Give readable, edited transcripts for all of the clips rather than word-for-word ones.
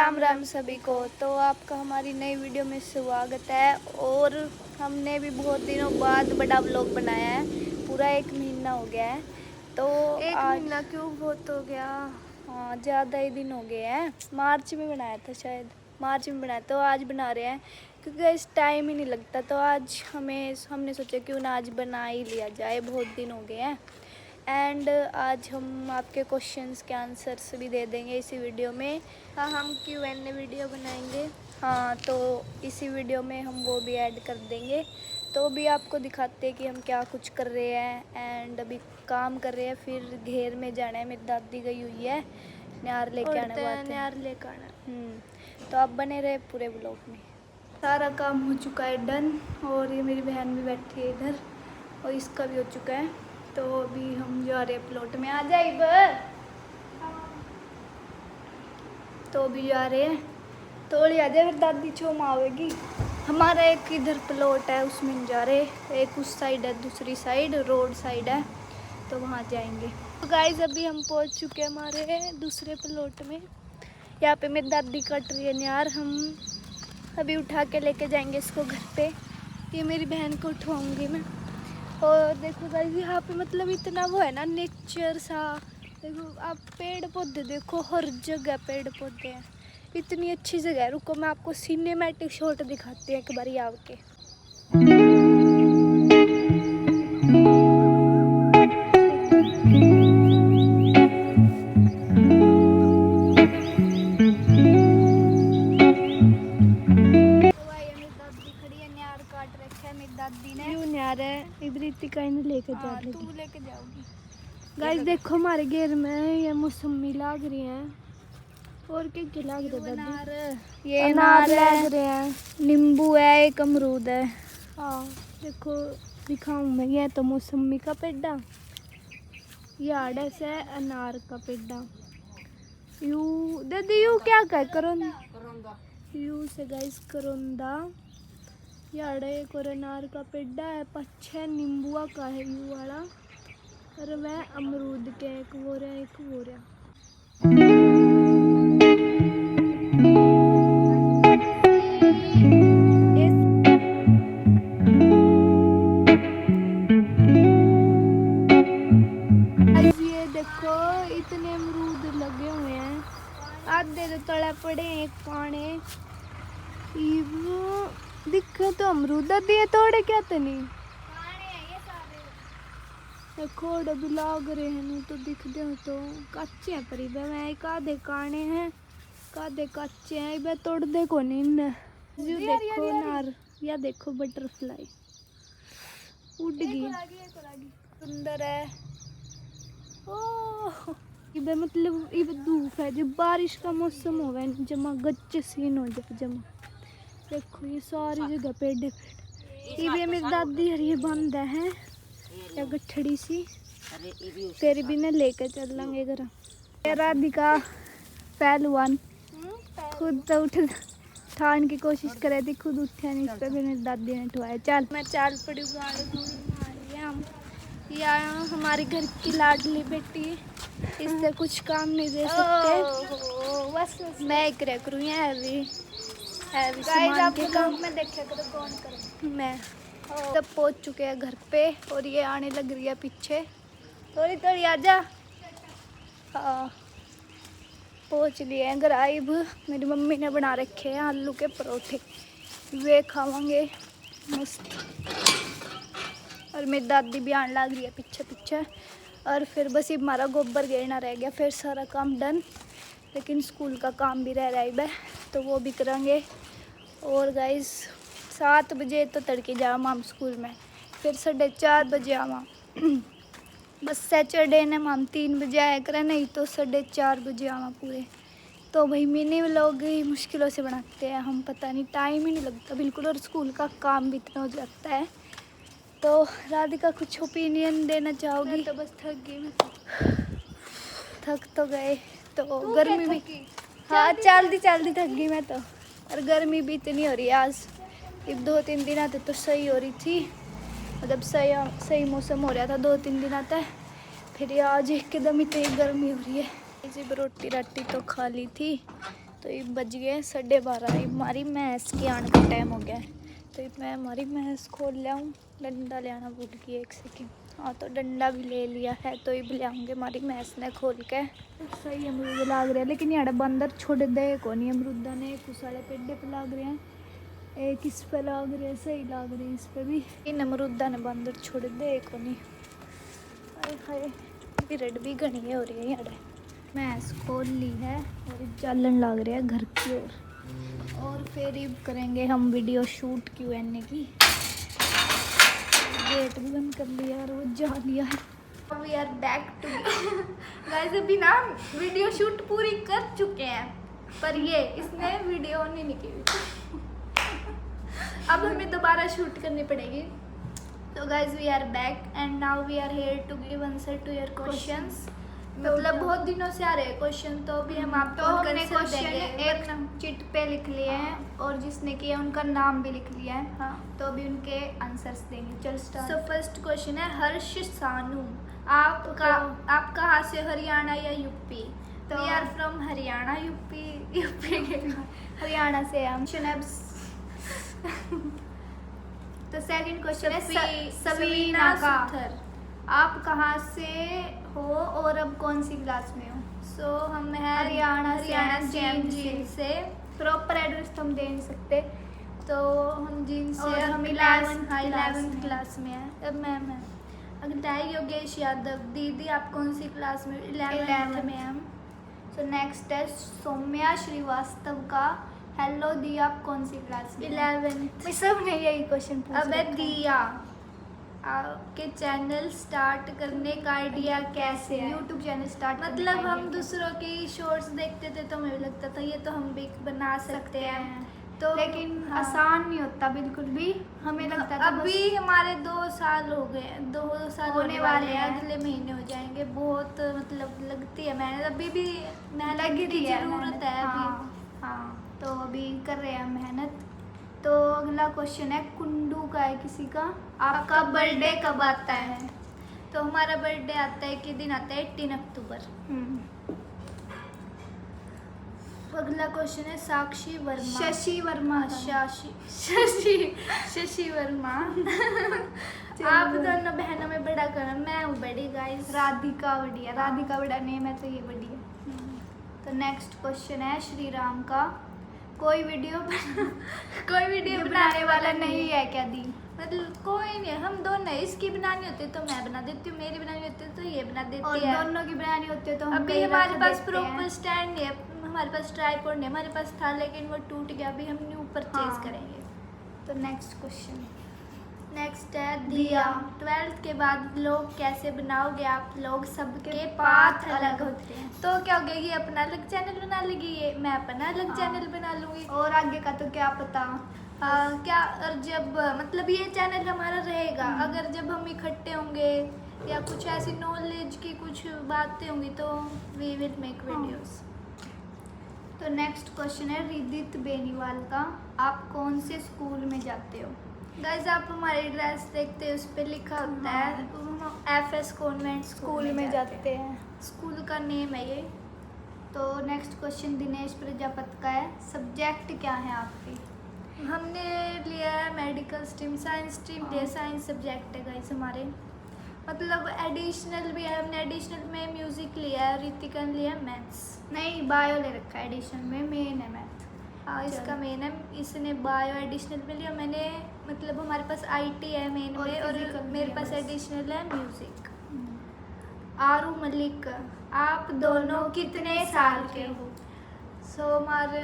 राम राम सभी को। तो आपका हमारी नई वीडियो में स्वागत है। और हमने भी बहुत दिनों बाद बड़ा व्लॉग बनाया है, पूरा 1 महीना हो गया है। तो एक आज महीना क्यों, बहुत हो गया। हाँ, ज़्यादा ही दिन हो गए हैं। मार्च में बनाया था, शायद मार्च में बनाया, तो आज बना रहे हैं क्योंकि इस टाइम ही नहीं लगता। तो आज हमने सोचा क्यों ना आज बना ही लिया जाए, बहुत दिन हो गए हैं। एंड आज हम आपके क्वेश्चंस के आंसर्स भी दे देंगे इसी वीडियो में। हाँ, हम Q&A वीडियो बनाएंगे। हाँ, तो इसी वीडियो में हम वो भी ऐड कर देंगे। तो अभी आपको दिखाते हैं कि हम क्या कुछ कर रहे हैं। एंड अभी काम कर रहे हैं, फिर घेर में जाना है। मेरी दादी गई हुई है न्यार लेके आने बात है। न्यार लेकर आना। तो आप बने रहे पूरे ब्लॉग में। सारा काम हो चुका है डन। और ये मेरी बहन भी बैठी है इधर, और इसका भी हो चुका है। तो अभी हम जा रहे हैं प्लॉट में। आ जाए इधर। तो अभी जा रहे हैं, थोड़ी आ जाए, फिर दादी छोम आवेगी। हमारा एक इधर प्लॉट है, उसमें हम जा रहे हैं। एक उस साइड है, दूसरी साइड रोड साइड है, तो वहाँ जाएंगे। तो गाइस अभी हम पहुँच चुके हैं हमारे दूसरे प्लॉट में। यहाँ पे मेरी दादी कट रही है यार। हम अभी उठा के लेके जाएंगे इसको घर पे। ये मेरी बहन को उठवाऊंगी मैं। और देखो गाइस, यहाँ पे मतलब इतना वो है ना, नेचर सा। देखो आप, पेड़ पौधे देखो, हर जगह पेड़ पौधे हैं। इतनी अच्छी जगह है। रुको मैं आपको सिनेमैटिक शॉट दिखाती हूँ एक बार यहाँ के। काट रखा है मेरी दादी ने। यूं न्यार है, इधर का इन्हें लेके जा हाँ, रही। तू लेके जाओगी। गाइस देखो हमारे घेर में ये मौसमी लाग रही हैं। और क्या लाग रहा है दादी? ये अनार अनार है, लाग रहे हैं। नींबू है, एक अमरूद है। हाँ देखो, दिखाऊं मैं। ये तो मौसमी का पेड़ा, ये आड़ा से अनार का पेड़ा। यू दादी, यू क्या कह करोंदा, यू से गाइस करोंदा। याड़ा एक और अनार का पेड़ा है, 5-6 नींबुआ का है यू वाला। और वह अमरूद के एक वो रहा, एक वो रहा। ये देखो इतने अमरूद लगे हुए हैं, आधे तो तले पड़े हैं, एक काने। दिखे तो अमरूद दिए तोड़े क्या तो नहीं। देखो भी लाग रहे हैं, तो दिख दे तो कच्चे हैं पर मैं आधे काने हैं, आधे कच्चे हैं। इबे तोड़ दे को नहीं इन्हें। ये देखो नार, या देखो बटरफ्लाई उड़ गई, सुंदर है। ओह इबे मतलब इबे धूप है, जब बारिश का मौसम होगा जमा गच्चे सीन हो जाए जमा। देखो ये सारी जगह पेड़ पेड़। ये मेरी दादी हरी बंद है या गठड़ी सी, तेरी भी ना लेकर चल लेंगे घर। राधिका पहलवान खुद तो उठ ठान की कोशिश करे थी, खुद उठा नहीं, इस पे भी मेरी दादी ने उठवाया। चल मैं चाल पड़ी हम। यहाँ हमारे घर की लाडली बेटी, इससे कुछ काम नहीं दे सकते। बस मैं एक रह करूँ अभी सामान के काम में देखा करो कौन करे। मैं तब पहुंच चुके हैं घर पे, और ये आने लग रही है पीछे। थोड़ी थोड़ी आजा। हाँ, पहुंच लिए हैं घर। आइब मेरी मम्मी ने बना रखे हैं आलू के परोठे, वे खावांगे मस्त। और मेरी दादी भी आने लग रही है पीछे पीछे। और फिर बस ये हमारा गोबर घेरना रह गया, फिर सारा काम डन। लेकिन स्कूल का काम भी रह रहा है, तो वो भी करेंगे। और गाइस 7 बजे तो तड़के जावा हम स्कूल में, फिर 4:30 बजे आवा। बस सैटरडे ने हम 3 बजे आया करें, नहीं तो 4:30 बजे आवा पूरे। तो भाई मिनी व्लॉग ही मुश्किलों से बनाते हैं हम, पता नहीं टाइम ही नहीं लगता बिल्कुल, और स्कूल का काम भी इतना हो जाता है। तो राधिका कुछ ओपिनियन देना चाहोगी? तो बस थक गई मैं। थक तो गए, तो गर्मी भी, हाँ चलती थक गई मैं तो। और गर्मी भी इतनी हो रही है आज। अब 2-3 दिन आते तो सही हो रही थी, मतलब सही मौसम हो रहा था 2-3 दिन आता है। फिर आज एकदम इतनी गर्मी हो रही है। जब रोटी राटी तो खा ली थी, तो ये बज गए 12:30, हमारी मैथ्स के आने का टाइम हो गया है। तो ये मैं हमारी मैथ्स खोल लिया हूँ, डंडा ले आना भूल गई 1 सेकेंड। हाँ तो डंडा भी ले लिया है, तो ये भी ले आऊँगे हमारी मैथ्स ने खोल के। सही अमरूद लाग रहे हैं, लेकिन यहाँ बंदर छोड़ दे को नहीं अमरूदा ने, कुछ सारे पेड़े पे लाग रहे हैं, एक इस पे लाग रहे हैं, सही लाग रहे हैं इस पे भी। इन अमरूदा ने बंदर छोड़ दे को नहीं। हाय पीरियड भी घनी हो रही है यहाँ। मैथ्स खोल ली है और चलन लग रहा है घर की ओर। और फिर करेंगे हम वीडियो शूट Q&A की। गेट भी बंद कर लिया और वो जा लिया है। We are back to guys. अभी ना वीडियो शूट पूरी कर चुके हैं, पर ये इसने वीडियो नहीं निकली। अब हमें दोबारा शूट करनी पड़ेगी। तो guys we are back and now we are here to give answer to your questions. मतलब बहुत दिनों से आ रहे हैं क्वेश्चन, तो अभी हम आपको हमने क्वेश्चन एक चिट पे लिख लिए हैं और जिसने किया उनका नाम भी लिख लिया है। हाँ तो अभी उनके आंसर्स देंगे। चल स्टार्ट। सो फर्स्ट क्वेश्चन है हर्ष सानू, आप कहाँ से, हरियाणा या यूपी? तो we are from Haryana. UP Haryana से हम। तो सेकंड क्वेश्चन है सवीना सुथर, आप कहाँ से हो और अब कौन सी क्लास में हो? सो हम है हरियाणा जींद से। प्रॉपर एड्रेस तो हम दे नहीं सकते, तो हम जींद से। और हम 11th क्लास में है। अब मैम है अगला योगेश यादव, दीदी आप कौन सी क्लास में? 11th में हम। सो नेक्स्ट है सौम्या श्रीवास्तव का, हेलो दिया आप कौन सी क्लास में? 11th। सब ने यही क्वेश्चन पूछा। अब है दिया, आपके चैनल स्टार्ट करने का आइडिया कैसे है? यूट्यूब चैनल स्टार्ट मतलब हम दूसरों की शॉर्ट्स देखते थे तो हमें लगता था ये तो हम भी बना सकते हैं, तो लेकिन आसान नहीं होता बिल्कुल भी। हमें लगता था अभी हमारे 2 साल हो गए, 2 साल होने वाले हैं, अगले महीने हो जाएंगे। बहुत मतलब लगती है मेहनत, अभी भी मेहनत की जरूरत है अभी। हाँ तो अभी कर रहे हैं मेहनत। तो अगला क्वेश्चन है कुंडू का है किसी का, आपका बर्थडे कब आता है? तो हमारा बर्थडे आता है कि दिन आता है 18 अक्टूबर। अगला क्वेश्चन है साक्षी वर्मा, शशि वर्मा आप दोनों बहनों में बड़ा कौन? मैं हूँ बड़ी गाइस। राधिका बड़ी है, राधिका बड़ा नेम है तो ये बड़ी है। तो नेक्स्ट क्वेश्चन है श्री राम का, कोई वीडियो बनाने वाला नहीं है क्या दी? मतलब कोई नहीं, हम दोनों, इसकी बनानी होती है तो मैं बना देती हूँ, मेरी बनानी होती है तो ये बना देती है, और दोनों की बनानी होती है तो हम अभी हमारे पास प्रॉपर स्टैंड नहीं है, हमारे पास ट्राइपॉड नहीं, हमारे पास था लेकिन वो टूट गया, अभी हम न्यू परचेज करेंगे। तो नेक्स्ट क्वेश्चन नेक्स्ट है दिया, 12th के बाद लोग कैसे बनाओगे आप लोग? सबके पाथ अलग होते हैं, तो क्या हो गया, ये अपना अलग चैनल बना लेगी, ये मैं अपना अलग चैनल बना लूँगी, और आगे का तो क्या पता। क्या और जब मतलब ये चैनल हमारा रहेगा, अगर जब हम इकट्ठे होंगे या कुछ ऐसी नॉलेज की कुछ बातें होंगी तो वी विल मेक वीडियोस। तो नेक्स्ट क्वेश्चन है रिदित बेनीवाल का, आप कौन से स्कूल में जाते हो? गाइस आप हमारी ड्रेस देखते हैं, उस पर लिखा होता है FS कॉन्वेंट स्कूल में जाते हैं, स्कूल का नेम है ये। तो नेक्स्ट क्वेश्चन दिनेश प्रजापति का है, सब्जेक्ट क्या है आपके? हमने लिया है मेडिकल स्ट्रीम, साइंस स्ट्रीम लिया, साइंस सब्जेक्ट है गाइस हमारे। मतलब एडिशनल भी है, हमने एडिशनल में म्यूज़िक लिया है, रितिका ने लिया मैथ्स, नहीं बायो ले रखा है, एडिशनल में मेन है मैथ। हाँ इसका मेन है, इसने बायो एडिशनल में लिया, मैंने मतलब हमारे पास IT है मेन में, और मेरे पास एडिशनल है म्यूज़िक। आरू मलिक, आप दोनों कितने साल के हो? सो हमारे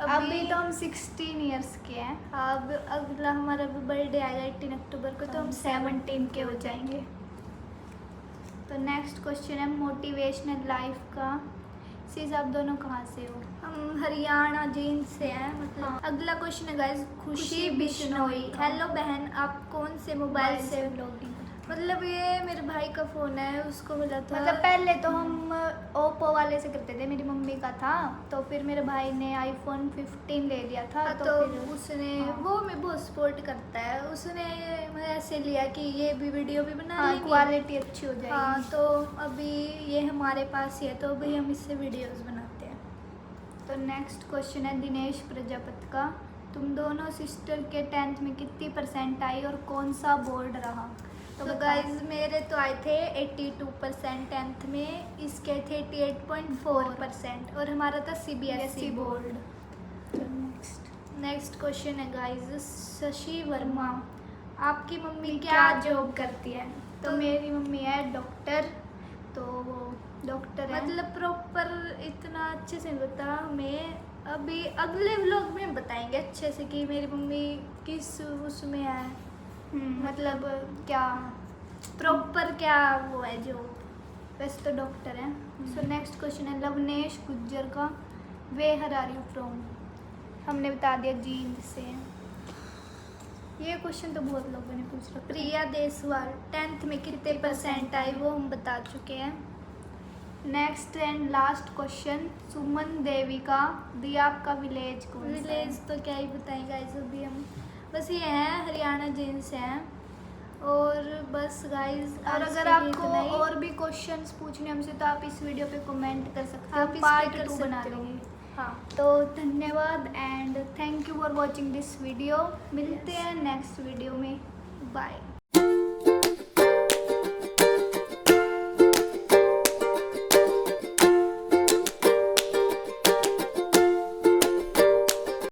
अभी तो हम 16 ईयर्स के हैं। अब अगला हमारा बर्थडे आएगा 18 अक्टूबर को, तो हम 17 के हो जाएंगे। तो नेक्स्ट क्वेश्चन है मोटिवेशनल लाइफ का, सीज आप दोनों कहाँ से हो? हम हरियाणा जींद से हैं मतलब। अगला क्वेश्चन है गाइस खुशी बिश्नोई, हेलो बहन आप कौन से मोबाइल से व्लॉगिंग? मतलब ये मेरे भाई का फ़ोन है, उसको मिला था। मतलब पहले तो हम ओप्पो वाले से करते थे, मेरी मम्मी का था, तो फिर मेरे भाई ने iPhone 15 ले लिया था, तो फिर उसने वो मैं बहुत सपोर्ट करता है, उसने ऐसे लिया कि ये भी वीडियो भी बना लेंगे, क्वालिटी अच्छी हो जाएगी। हाँ तो अभी ये हमारे पास ही है, तो अभी हम इससे वीडियोस बनाते हैं। तो तो नेक्स्ट क्वेश्चन है दिनेश प्रजापति का। तुम दोनों सिस्टर के 10th में कितनी % आई और कौन सा बोर्ड रहा? तो गाइज मेरे तो आए थे 82% 10th में, इसके थे 88.4% और हमारा था CBSE बोर्ड। नेक्स्ट क्वेश्चन है गाइज शशि वर्मा, आपकी मम्मी क्या जॉब करती है? तो मेरी मम्मी है डॉक्टर, तो वो डॉक्टर है। मतलब प्रॉपर इतना अच्छे से बता हमें, अभी अगले व्लॉग में बताएंगे अच्छे से कि मेरी मम्मी किस उसमें है, मतलब क्या प्रॉपर क्या वो है जो, वैसे तो डॉक्टर है। सो नेक्स्ट क्वेश्चन है लवनेश गुज्जर का, वेयर आर यू फ्रॉम? हमने बता दिया जींद से। ये क्वेश्चन तो बहुत लोगों ने पूछ रहा। प्रिया देसवाल 10th में कितने % आई वो हम बता चुके हैं। Next and last question Suman Devi का, दिया आपका विलेज कौन सा? विलेज तो क्या ही बताएंगे गाइस, अभी हम बस ये है हरियाणा जिन्स हैं। और बस गाइस, और अगर आपको और भी क्वेश्चंस पूछने हमसे तो आप इस वीडियो पे कमेंट कर सकते हो, पार्ट 2 बना लेंगे। हाँ, तो धन्यवाद and thank you for watching this video. मिलते हैं नेक्स्ट वीडियो में, बाय।